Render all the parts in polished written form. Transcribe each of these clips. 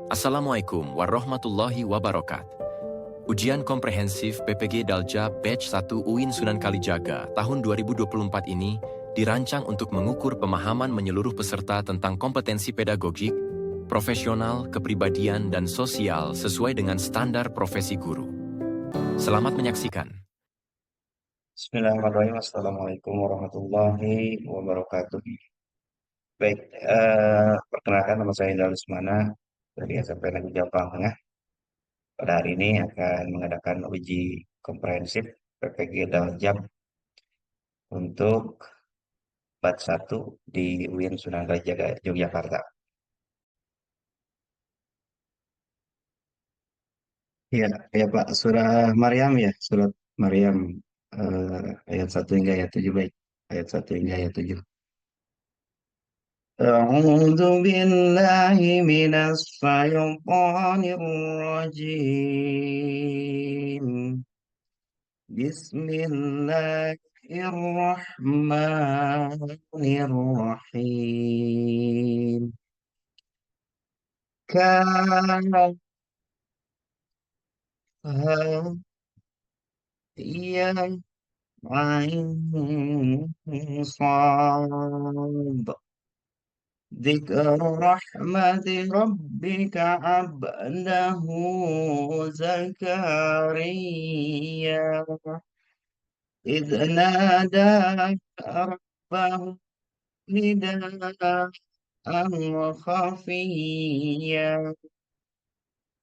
Assalamualaikum warahmatullahi wabarakatuh. Ujian komprehensif PPG Dalja Batch 1 UIN Sunan Kalijaga tahun 2024 ini dirancang untuk mengukur pemahaman menyeluruh peserta tentang kompetensi pedagogik, profesional, kepribadian, dan sosial sesuai dengan standar profesi guru. Selamat menyaksikan. Bismillahirrahmanirrahim. Assalamualaikum warahmatullahi wabarakatuh. Baik, perkenalkan nama saya Indra Lesmana dari SMP Negeri Jawa Tengah. Pada hari ini akan mengadakan uji komprehensif PPG Daljab untuk batch 1 di UIN Sunan Kalijaga Yogyakarta. Ya, ya Pak, surah Maryam ya, surat Maryam ayat 1 hingga ayat 7 baik. Ayat 1 hingga ayat 7. أعوذ بالله من الشيطان الرجيم. بسم الله الرحمن الرحيم. كافها يا عين صاد. ذكر رحمة ربك عبده زكريا إذ نادى ربه نداء خفيا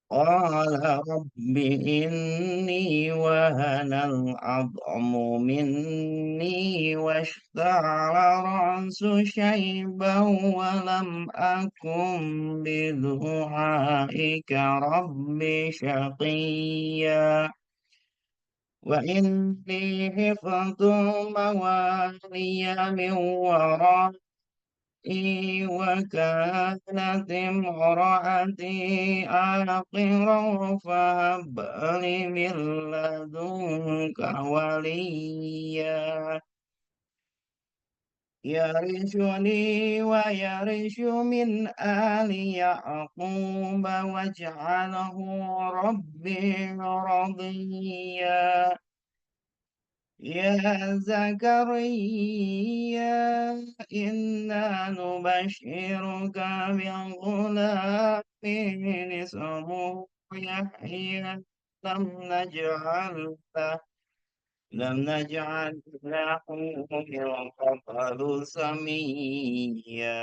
قال رب إني وهن العظم مني واشتعل الرأس شيبا ولم أكن بدعائك رب شقيا وإني خفت موالي من ورائي وكانت امرأتي عاقرا فهب لي من لدنك وليا يرثني ويرث من آل يعقوب واجعله ربي رضيا يا زكريا إنا نبشرك بغلام اسمه يحيى لم نجعل له لم نجعل له من قبل سميا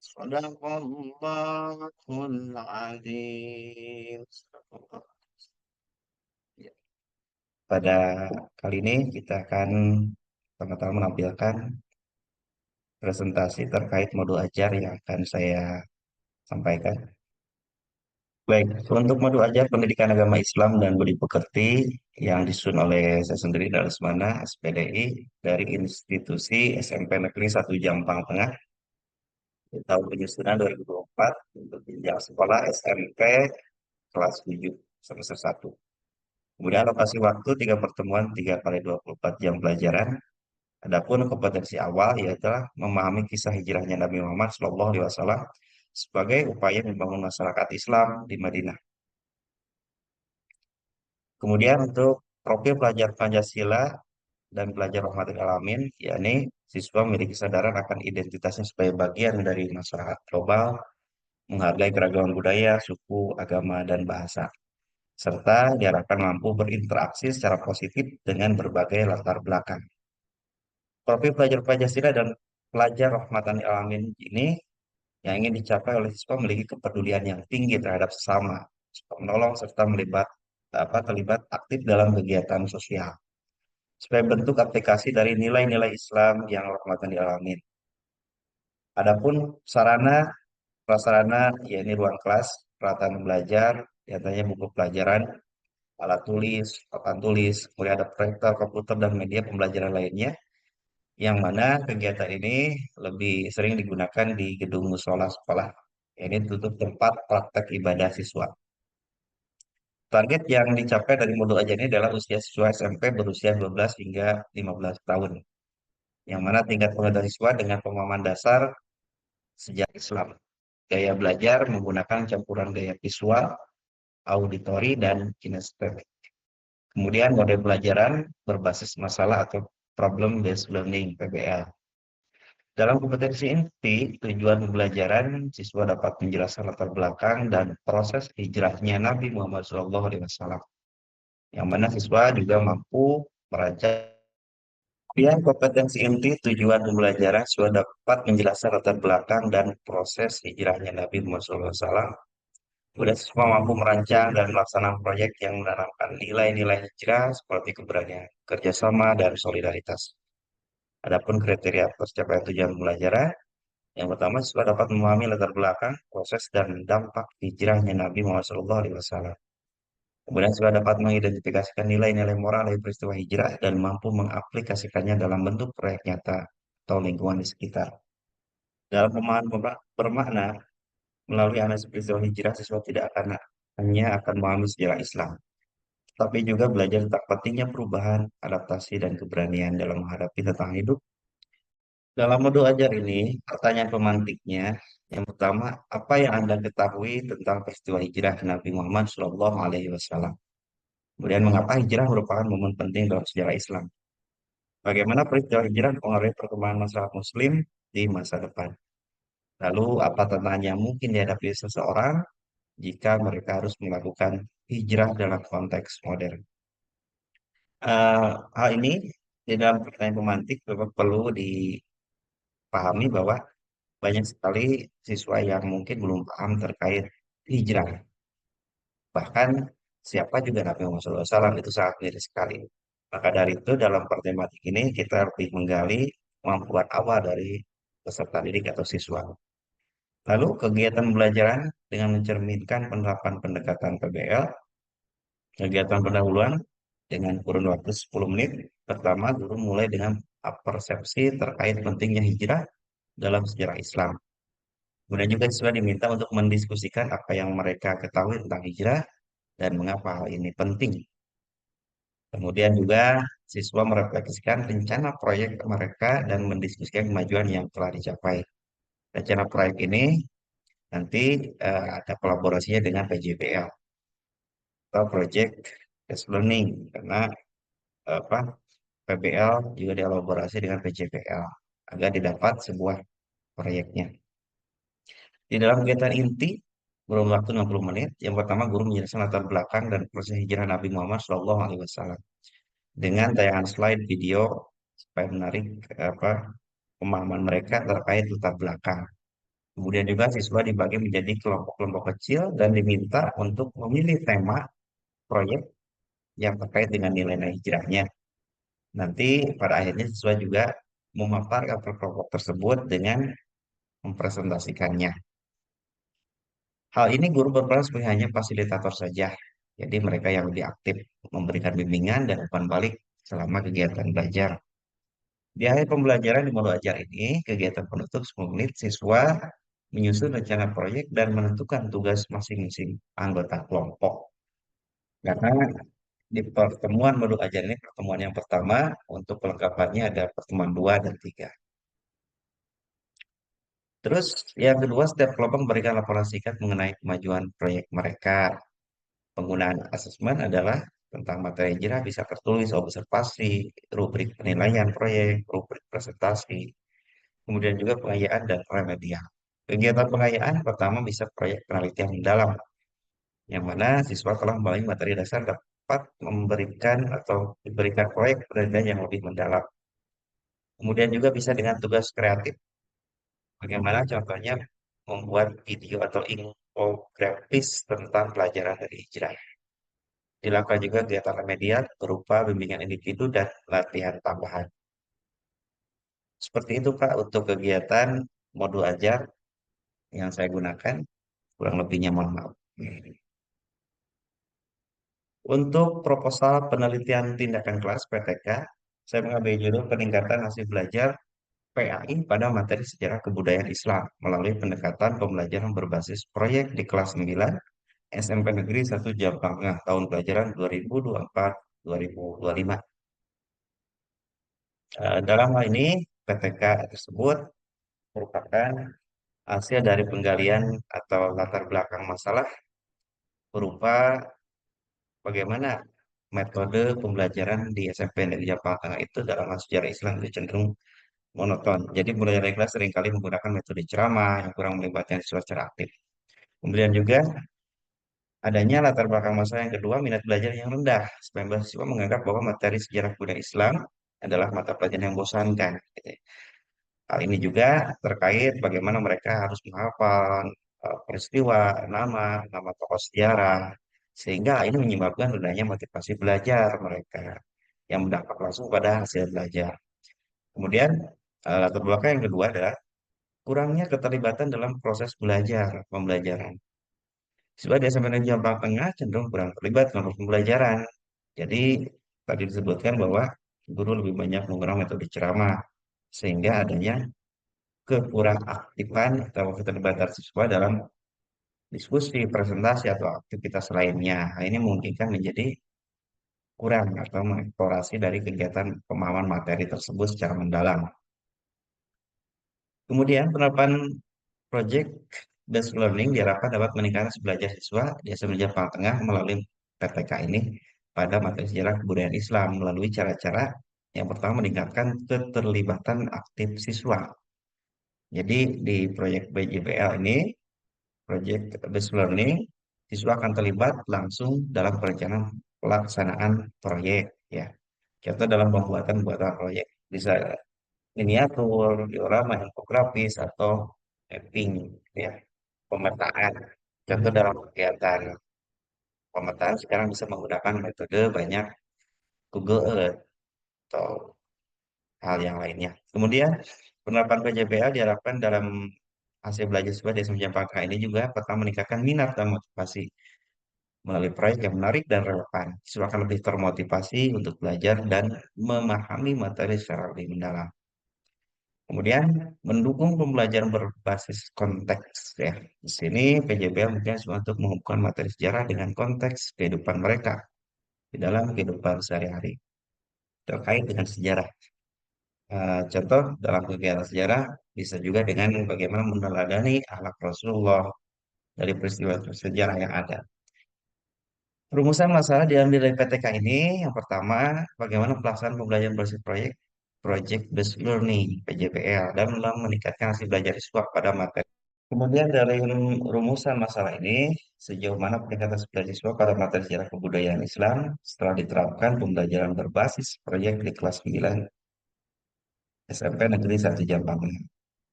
صدق الله العظيم. Pada kali ini kita akan sama-sama menampilkan presentasi terkait modul ajar yang akan saya sampaikan. Baik, untuk modul ajar pendidikan agama Islam dan budi pekerti yang disusun oleh saya sendiri Dalasmana, SPDI, dari institusi SMP Negeri 1 Jampang Tengah di tahun penyusunan 2024 untuk jenjang sekolah SMP kelas 7 semester 1. Kemudian alokasi waktu 3 pertemuan 3 kali 24 jam pelajaran. Adapun kompetensi awal yaitu memahami kisah hijrahnya Nabi Muhammad SAW sebagai upaya membangun masyarakat Islam di Madinah. Kemudian untuk profil pelajar Pancasila dan pelajar rahmatil alamin, yakni siswa memiliki kesadaran akan identitasnya sebagai bagian dari masyarakat global, menghargai keragaman budaya, suku, agama, dan bahasa, serta diharapkan mampu berinteraksi secara positif dengan berbagai latar belakang. Profil pelajar Pancasila dan pelajar rahmatan alamin ini yang ingin dicapai oleh siswa memiliki kepedulian yang tinggi terhadap sesama, menolong serta terlibat aktif dalam kegiatan sosial sebagai bentuk aplikasi dari nilai-nilai Islam yang rahmatan lil alamin. Adapun sarana prasarana yakni ruang kelas, peralatan belajar, diantaranya buku pelajaran, alat tulis, papan tulis, kemudian ada proyektor, komputer, dan media pembelajaran lainnya, yang mana kegiatan ini lebih sering digunakan di gedung musola sekolah. Ini tutup tempat praktek ibadah siswa. Target yang dicapai dari modul ajar ini adalah usia siswa SMP berusia 12 hingga 15 tahun, yang mana tingkat pengetahuan siswa dengan pemahaman dasar sejarah Islam. gaya belajar menggunakan campuran gaya visual, auditori, dan kinestetik. Kemudian model pelajaran berbasis masalah atau problem based learning (PBL). Dalam kompetensi inti, tujuan pembelajaran siswa dapat menjelaskan latar belakang dan proses hijrahnya Nabi Muhammad SAW, yang mana siswa juga mampu merancang. Kemudian kompetensi inti tujuan pembelajaran siswa dapat menjelaskan latar belakang dan proses hijrahnya Nabi Muhammad SAW. Kemudian siswa mampu merancang dan melaksanakan proyek yang menanamkan nilai-nilai hijrah seperti keberanian, kerjasama, dan solidaritas. Adapun kriteria tercapaian tujuan pembelajaran, yang pertama, siswa dapat memahami latar belakang, proses, dan dampak hijrahnya Nabi Muhammad SAW. Kemudian siswa dapat mengidentifikasikan nilai-nilai moral dari peristiwa hijrah dan mampu mengaplikasikannya dalam bentuk proyek nyata atau lingkungan di sekitar. Dalam pemahaman bermakna, melalui analisis peristiwa hijrah, siswa tidak akan hanya akan memahami sejarah Islam, tapi juga belajar tentang pentingnya perubahan, adaptasi, dan keberanian dalam menghadapi tantangan hidup. Dalam modul ajar ini, pertanyaan pemantiknya, yang pertama, apa yang Anda ketahui tentang peristiwa hijrah Nabi Muhammad SAW? Kemudian, mengapa hijrah merupakan momen penting dalam sejarah Islam? Bagaimana peristiwa hijrah mempengaruhi perkembangan masyarakat Muslim di masa depan? Lalu, apa tantangan yang mungkin dihadapi seseorang jika mereka harus melakukan hijrah dalam konteks modern? Hal ini di dalam pertanyaan pemantik memang perlu dipahami bahwa banyak sekali siswa yang mungkin belum paham terkait hijrah. Bahkan siapa juga Nabi Muhammad SAW itu sangat miris sekali. Maka dari itu dalam pertematik ini kita lebih menggali kemampuan awal dari peserta didik atau siswa. Lalu kegiatan pembelajaran dengan mencerminkan penerapan pendekatan PBL, kegiatan pendahuluan dengan kurun waktu 10 menit. Pertama, guru mulai dengan persepsi terkait pentingnya hijrah dalam sejarah Islam. Kemudian juga siswa diminta untuk mendiskusikan apa yang mereka ketahui tentang hijrah dan mengapa hal ini penting. Kemudian juga siswa merefleksikan rencana proyek mereka dan mendiskusikan kemajuan yang telah dicapai. Rencana proyek ini nanti ada kolaborasinya dengan PJBL atau Project Based Learning, karena apa, PBL juga dielaborasi dengan PJBL agar didapat sebuah proyeknya. Di dalam kegiatan inti, kurun waktu 60 menit, yang pertama guru menjelaskan latar belakang dan proses hijrah Nabi Muhammad SAW dengan tayangan slide video supaya menarik apa pemahaman mereka terkait latar belakang. Kemudian juga siswa dibagi menjadi kelompok-kelompok kecil dan diminta untuk memilih tema proyek yang terkait dengan nilai-nilai hijrahnya. Nanti pada akhirnya siswa juga memaparkan kelompok tersebut dengan mempresentasikannya. Hal ini guru berperan sebagai hanya fasilitator saja. Jadi mereka yang lebih aktif memberikan bimbingan dan umpan balik selama kegiatan belajar. Di akhir pembelajaran di modul ajar ini, kegiatan penutup 10 menit, siswa menyusun rencana proyek dan menentukan tugas masing-masing anggota kelompok. Karena di pertemuan modul ajar ini, pertemuan yang pertama, untuk kelengkapannya ada pertemuan 2 dan 3. Terus yang kedua, setiap kelompok memberikan laporan singkat mengenai kemajuan proyek mereka. Penggunaan asesmen adalah tentang materi hijrah bisa tertulis observasi, rubrik penilaian proyek, rubrik presentasi, kemudian juga pengayaan dan remedial. Kegiatan pengayaan pertama bisa proyek penelitian mendalam, yang mana siswa telah melalui materi dasar dapat memberikan atau diberikan proyek penelitian yang lebih mendalam. Kemudian juga bisa dengan tugas kreatif, bagaimana contohnya membuat video atau infografis tentang pelajaran dari hijrah. Dilakukan juga kegiatan remedial berupa bimbingan individu dan latihan tambahan. Seperti itu Pak untuk kegiatan modul ajar yang saya gunakan. Kurang lebihnya mohon maaf. Untuk proposal penelitian tindakan kelas PTK, saya mengambil judul peningkatan hasil belajar PAI pada materi sejarah kebudayaan Islam melalui pendekatan pembelajaran berbasis proyek di kelas 9 SMP Negeri 1 Jampang Tengah tahun pelajaran 2024-2025. Dalam hal ini, PTK tersebut merupakan hasil dari penggalian atau latar belakang masalah berupa bagaimana metode pembelajaran di SMP Negeri Jakarta Tengah itu dalam sejarah Islam itu cenderung monoton. Jadi mulai dari kelas seringkali menggunakan metode ceramah yang kurang melibatkan siswa secara aktif. Kemudian juga adanya latar belakang masalah yang kedua, minat belajar yang rendah. Sebagian siswa menganggap bahwa materi sejarah budaya Islam adalah mata pelajaran yang membosankan, gitu ya. Hal ini juga terkait bagaimana mereka harus menghafal peristiwa, nama tokoh sejarah, sehingga ini menyebabkan rendahnya motivasi belajar mereka yang berdampak langsung pada hasil belajar. Kemudian latar belakang yang kedua adalah kurangnya keterlibatan dalam proses belajar pembelajaran. Siswa di SMP Negeri Jawa Tengah cenderung kurang terlibat dalam pembelajaran. Jadi tadi disebutkan bahwa guru lebih banyak menggunakan metode ceramah sehingga adanya kekurang aktifan atau keterlibatan siswa dalam diskusi, presentasi, atau aktivitas lainnya. Hal ini memungkinkan menjadi kurang atau mengeksplorasi dari kegiatan pemahaman materi tersebut secara mendalam. Kemudian penerapan project based learning diharapkan dapat meningkatkan belajar siswa di SMP Jepang Tengah melalui PTK ini pada materi sejarah kebudayaan Islam melalui cara-cara yang pertama meningkatkan keterlibatan aktif siswa. Jadi di proyek BJBL ini Project Based Learning, siswa akan terlibat langsung dalam perencanaan pelaksanaan proyek, ya. Contoh dalam pembuatan proyek bisa miniatur, diorama, infografis, atau mapping, ya, pemetaan. Contoh dalam kegiatan pemetaan sekarang bisa menggunakan metode banyak Google Earth atau hal yang lainnya. Kemudian penerapan PJBL diharapkan dalam hasil belajar siswa di SMJ Pangkah ini juga pertama meningkatkan minat dan motivasi melalui proyek yang menarik dan relevan. Siswa akan lebih termotivasi untuk belajar dan memahami materi secara lebih mendalam. Kemudian mendukung pembelajaran berbasis konteks, ya. Di sini PJBL mungkin untuk menghubungkan materi sejarah dengan konteks kehidupan mereka di dalam kehidupan sehari-hari terkait dengan sejarah. Contoh dalam kegiatan sejarah bisa juga dengan bagaimana meneladani akhlak Rasulullah dari peristiwa sejarah yang ada. Rumusan masalah diambil dari PTK ini, yang pertama, bagaimana pelaksanaan pembelajaran berbasis proyek, Project Based Learning, PJBL, dan dalam meningkatkan hasil belajar siswa pada materi. Kemudian dari rumusan masalah ini, sejauh mana peningkatan hasil belajar siswa pada materi sejarah kebudayaan Islam setelah diterapkan pembelajaran berbasis proyek di kelas 9 SMP Negeri 1 Jampang.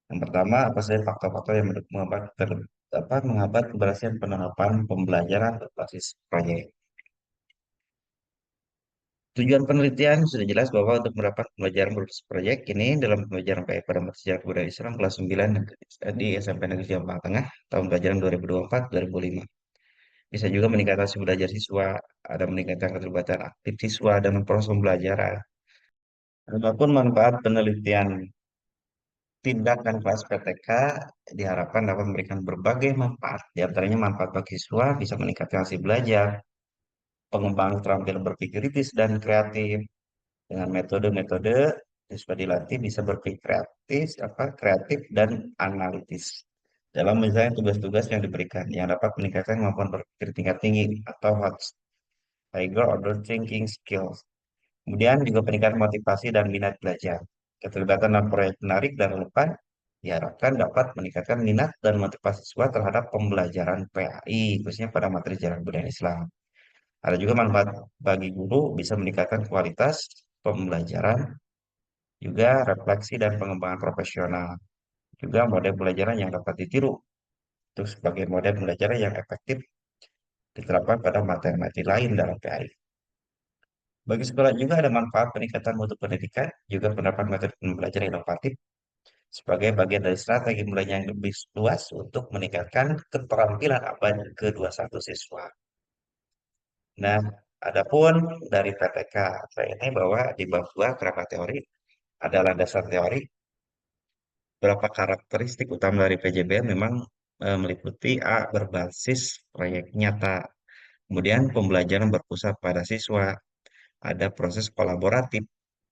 Yang pertama, apa saja faktor-faktor yang menghambat keberhasilan penerapan pembelajaran berbasis proyek. Tujuan penelitian sudah jelas bahwa untuk menerapkan pembelajaran berbasis proyek ini dalam pembelajaran PI pada mata sejarah kebudayaan Islam kelas 9 di SMP Negeri Jawa Tengah tahun pelajaran 2024-2005. Bisa juga meningkatkan hasil belajar siswa, ada meningkatkan keterlibatan aktif siswa dalam proses pembelajaran. Adapun manfaat penelitian tindakan kelas PTK diharapkan dapat memberikan berbagai manfaat. Di antaranya manfaat bagi siswa bisa meningkatkan hasil belajar, pengembangan keterampilan berpikir kritis dan kreatif, dengan metode-metode siswa dilatih bisa berpikir kreatif dan analitis dalam misalnya tugas-tugas yang diberikan yang dapat meningkatkan kemampuan berpikir tingkat tinggi atau higher order thinking skills. Kemudian juga peningkatan motivasi dan minat belajar. Keterlibatan dalam proyek menarik dan relevan diharapkan dapat meningkatkan minat dan motivasi siswa terhadap pembelajaran PAI, khususnya pada materi sejarah budaya Islam. Ada juga manfaat bagi guru, bisa meningkatkan kualitas pembelajaran, juga refleksi dan pengembangan profesional, juga model pembelajaran yang dapat ditiru, itu sebagai model pembelajaran yang efektif diterapkan pada materi-materi lain dalam PAI. Bagi sekolah juga ada manfaat peningkatan mutu pendidikan, juga penerapan metode pembelajaran inovatif sebagai bagian dari strategi belajar yang lebih luas untuk meningkatkan keterampilan abad ke-21 siswa. Nah, adapun dari PTK saya ini bahwa di bab 2 kerangka teori adalah dasar teori. Beberapa karakteristik utama dari PJB memang meliputi A, berbasis proyek nyata. Kemudian pembelajaran berpusat pada siswa, ada proses kolaboratif,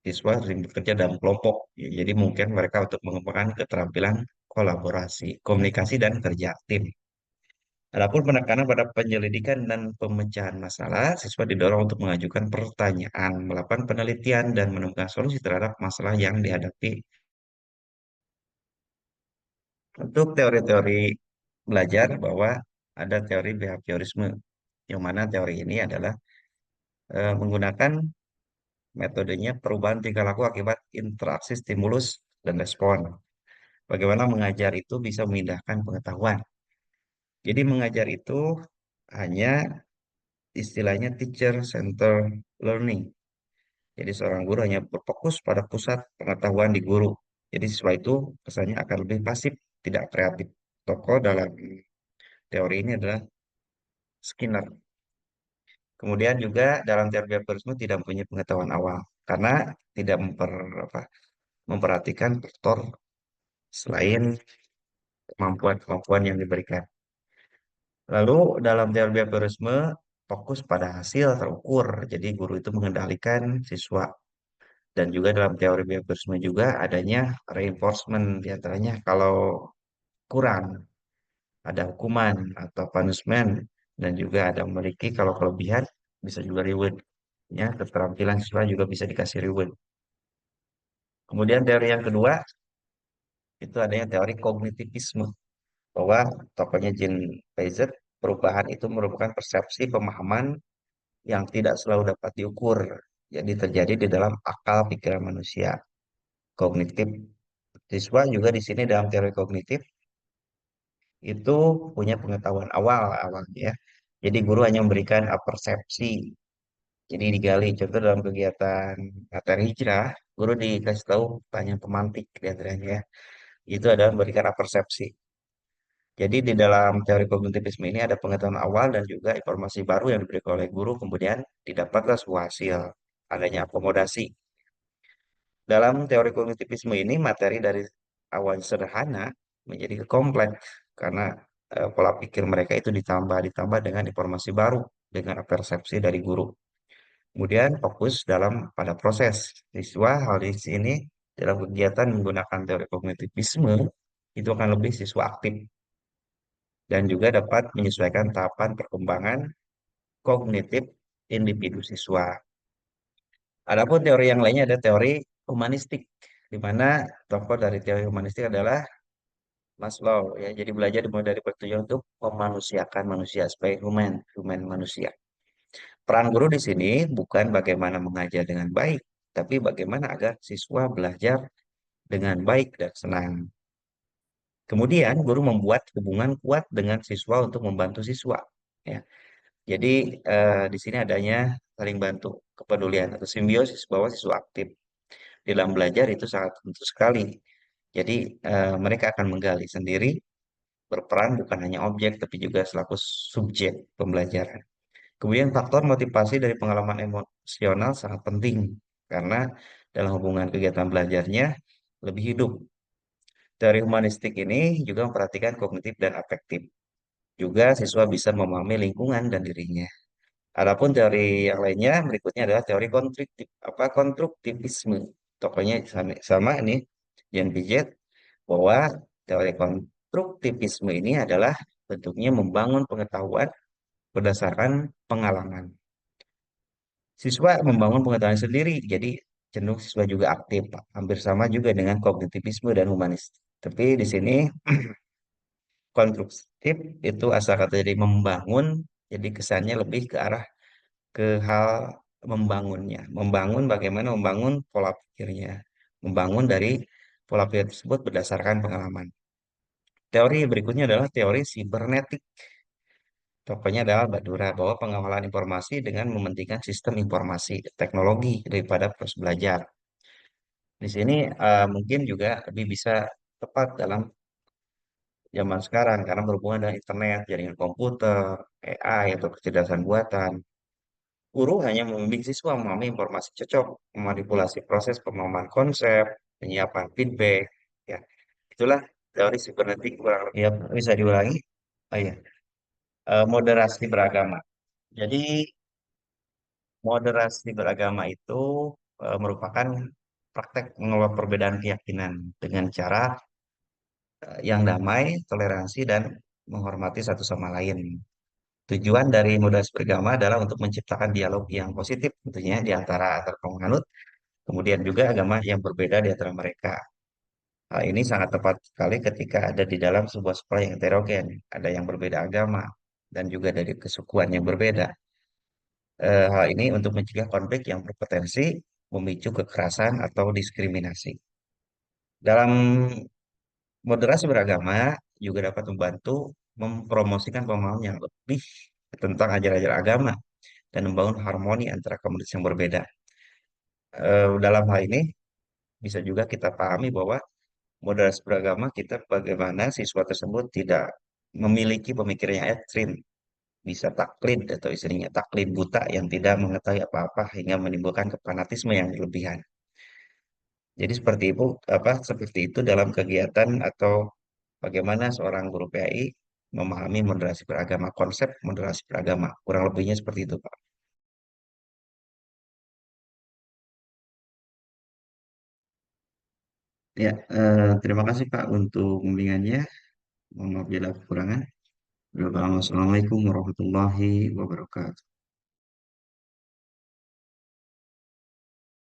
siswa sering bekerja dalam kelompok. Ya, jadi mungkin mereka untuk mengembangkan keterampilan kolaborasi, komunikasi, dan kerja tim. Adapun penekanan pada penyelidikan dan pemecahan masalah, siswa didorong untuk mengajukan pertanyaan, melakukan penelitian, dan menemukan solusi terhadap masalah yang dihadapi. Untuk teori-teori belajar bahwa ada teori behaviorisme, yang mana teori ini adalah menggunakan metodenya perubahan tingkah laku akibat interaksi stimulus dan respon. Bagaimana mengajar itu bisa memindahkan pengetahuan. Jadi mengajar itu hanya istilahnya teacher center learning. Jadi seorang guru hanya berfokus pada pusat pengetahuan di guru. Jadi siswa itu kesannya akan lebih pasif, tidak kreatif. Tokoh dalam teori ini adalah Skinner. Kemudian juga dalam teori behaviorisme tidak mempunyai pengetahuan awal karena tidak memperhatikan faktor selain kemampuan-kemampuan yang diberikan. Lalu dalam teori behaviorisme fokus pada hasil terukur. Jadi guru itu mengendalikan siswa. Dan juga dalam teori behaviorisme juga adanya reinforcement diantaranya kalau kurang ada hukuman atau punishment dan juga ada memiliki kalau kelebihan bisa juga reward. Ya, keterampilan siswa juga bisa dikasih reward. Kemudian teori yang kedua itu adanya teori kognitivisme bahwa tokohnya Jean Piaget perubahan itu merupakan persepsi pemahaman yang tidak selalu dapat diukur. Jadi terjadi di dalam akal pikiran manusia. Kognitif siswa juga di sini dalam teori kognitif itu punya pengetahuan awal awalnya ya. Jadi guru hanya memberikan persepsi. Jadi digali contoh dalam kegiatan materi hijrah, guru dikasih tahu tanya pemantik diantaranya ya. Itu adalah memberikan persepsi. Jadi di dalam teori kognitivisme ini ada pengetahuan awal dan juga informasi baru yang diberikan oleh guru, kemudian didapatlah sebuah hasil, adanya akomodasi. Dalam teori kognitivisme ini materi dari awal sederhana menjadi kompleks karena pola pikir mereka itu ditambah dengan informasi baru, dengan persepsi dari guru. Kemudian fokus pada proses siswa hal di sini dalam kegiatan menggunakan teori kognitivisme itu akan lebih siswa aktif dan juga dapat menyesuaikan tahapan perkembangan kognitif individu siswa. Adapun teori yang lainnya ada teori humanistik, di mana tokoh dari teori humanistik adalah Maslow ya. Jadi belajar dimulai dari pertujuan untuk memanusiakan manusia sebagai human manusia. Peran guru di sini bukan bagaimana mengajar dengan baik, tapi bagaimana agar siswa belajar dengan baik dan senang. Kemudian guru membuat hubungan kuat dengan siswa untuk membantu siswa. Ya. Jadi di sini adanya saling bantu, kepedulian atau simbiosis bahwa siswa aktif dalam belajar itu sangat penting sekali. Jadi mereka akan menggali sendiri, berperan bukan hanya objek tapi juga selaku subjek pembelajaran. Kemudian faktor motivasi dari pengalaman emosional sangat penting karena dalam hubungan kegiatan belajarnya lebih hidup. Teori humanistik ini juga memperhatikan kognitif dan afektif. Juga siswa bisa memahami lingkungan dan dirinya. Adapun teori yang lainnya berikutnya adalah teori konstruktivisme. Tokohnya sama ini Jean Piaget bahwa teori konstruktivisme ini adalah bentuknya membangun pengetahuan berdasarkan pengalaman. Siswa membangun pengetahuan sendiri, jadi cenderung siswa juga aktif, hampir sama juga dengan kognitivisme dan humanis. Tapi di sini konstruktif itu asal kata jadi membangun, jadi kesannya lebih ke arah ke hal membangunnya. Membangun bagaimana membangun pola pikirnya. Membangun dari pola pikir tersebut berdasarkan pengalaman. Teori berikutnya adalah teori sibernetik. Tokohnya adalah Badura bahwa pengawalan informasi dengan mementingkan sistem informasi teknologi daripada proses belajar. Di sini mungkin juga lebih bisa tepat dalam zaman sekarang karena berhubungan dengan internet, jaringan komputer, AI atau kecerdasan buatan. Guru hanya membimbing siswa memahami informasi cocok, memanipulasi proses pemahaman konsep, penyiapan feedback. Ya, itulah teori sibernetik kurang lebih. Ya, bisa diulangi. Oh iya, moderasi beragama. Jadi moderasi beragama itu merupakan praktek mengelola perbedaan keyakinan dengan cara yang damai, toleransi, dan menghormati satu sama lain. Tujuan dari moderasi beragama adalah untuk menciptakan dialog yang positif tentunya di antara antar penganut, kemudian juga agama yang berbeda di antara mereka. Hal ini sangat tepat sekali ketika ada di dalam sebuah sekolah yang heterogen, ada yang berbeda agama dan juga dari kesukuan yang berbeda. Hal ini untuk mencegah konflik yang berpotensi memicu kekerasan atau diskriminasi. Dalam moderasi beragama juga dapat membantu mempromosikan pemahaman yang lebih tentang ajaran-ajaran agama dan membangun harmoni antara komunitas yang berbeda. Dalam hal ini bisa juga kita pahami bahwa moderasi beragama kita bagaimana siswa tersebut tidak memiliki pemikiran yang ekstrim, bisa taklid atau istilahnya taklid buta yang tidak mengetahui apa-apa hingga menimbulkan fanatisme yang berlebihan. Jadi seperti itu seperti itu dalam kegiatan atau bagaimana seorang guru PAI memahami moderasi beragama, konsep moderasi beragama. Kurang lebihnya seperti itu, Pak. Ya, terima kasih Pak untuk bimbingannya. Mohon maaf bila kekurangan. Wassalamualaikum warahmatullahi wabarakatuh.